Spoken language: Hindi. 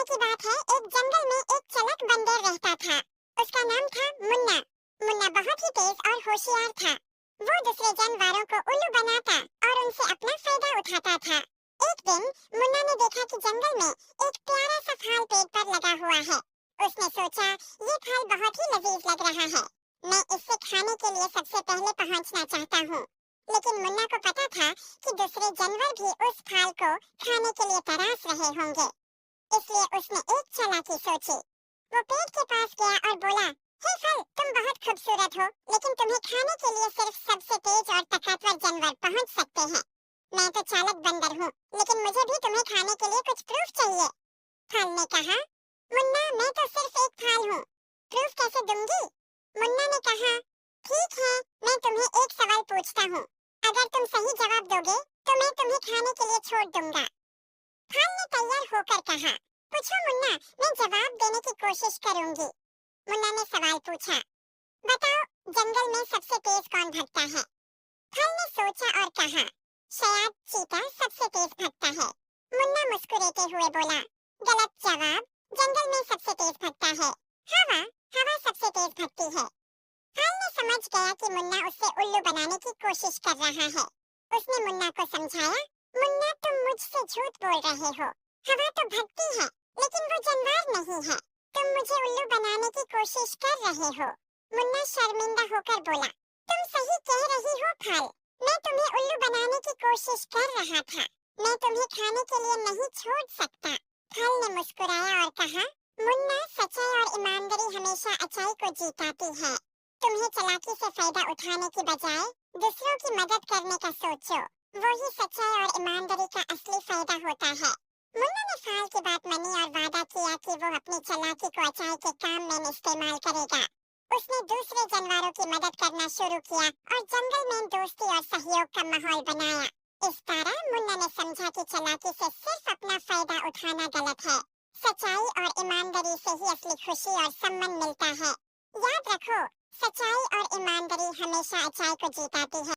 समय की बात है, एक जंगल में एक चालाक बंदर रहता था। उसका नाम था मुन्ना। मुन्ना बहुत ही तेज और होशियार था। वो दूसरे जानवरों को उल्लू बनाता और उनसे अपना फायदा उठाता था। एक दिन मुन्ना ने देखा कि जंगल में एक प्यारा सा फल पेड़ पर लगा हुआ है। उसने सोचा, ये फल बहुत ही लजीज लग रहा है, मैं इससे खाने के लिए सबसे पहले पहुंचना चाहता हूँ। लेकिन मुन्ना को पता था कि दूसरे जानवर भी उस फल को खाने के लिए तराश रहे होंगे। इसलिए उसने एक चालाकी सोची। वो पेड़ के पास गया और बोला, हे फल, तुम बहुत खूबसूरत हो, लेकिन तुम्हें खाने के लिए सिर्फ सबसे तेज और ताकतवर जानवर पहुंच सकते हैं। मैं तो चालाक बंदर हूँ, लेकिन मुझे भी तुम्हें खाने के लिए कुछ प्रूफ चाहिए। फल ने कहा, मुन्ना, मैं तो सिर्फ एक फल हूँ, प्रूफ कैसे दूंगी? मुन्ना ने कहा, ठीक है, मैं तुम्हें एक सवाल पूछता हूँ, अगर तुम सही जवाब दोगे तो मैं तुम्हें खाने के लिए छोड़ दूंगा। फल ने तैयार होकर कहा, पूछो मुन्ना, मैं जवाब देने की कोशिश करूंगी। मुन्ना ने सवाल पूछा, बताओ, जंगल में सबसे तेज कौन भागता है? फल ने सोचा और कहा, शायद चीता सबसे तेज भागता है। मुन्ना मुस्कुराते हुए बोला, गलत जवाब, जंगल में सबसे तेज भागता है हवा। हवा सबसे तेज भागती है। फल ने समझ गया कि मुन्ना उससे उल्लू बनाने की कोशिश कर रहा है। उसने मुन्ना को समझाया, मुन्ना, तुम मुझसे झूठ बोल रहे हो। हवा तो भागती है, लेकिन वो जानवर नहीं है। तुम मुझे उल्लू बनाने की कोशिश कर रहे हो। मुन्ना शर्मिंदा होकर बोला, तुम सही कह रही हो फल, मैं तुम्हें उल्लू बनाने की कोशिश कर रहा था। मैं तुम्हें खाने के लिए नहीं छोड़ सकता। फल ने मुस्कुराया और कहा, मुन्ना, सच्चाई और ईमानदारी हमेशा अच्छाई को जीताती है। तुम्हें चालाकी से फायदा उठाने की बजाय दूसरों की मदद करने का सोचो। वही सच्चाई और ईमानदारी का असली फायदा होता है। मुन्ना ने फल की बात मानी और वादा किया कि वो अपनी चालाकी को अच्छाई के काम में इस्तेमाल करेगा। उसने दूसरे जानवरों की मदद करना शुरू किया और जंगल में दोस्ती और सहयोग का माहौल बनाया। इस तरह मुन्ना ने समझा कि चालाकी से सिर्फ अपना फायदा उठाना गलत है। सच्चाई और ईमानदारी से ही असली खुशी और सम्मान मिलता है। याद रखो, सच्चाई और ईमानदारी हमेशा अच्छाई को जीताती है।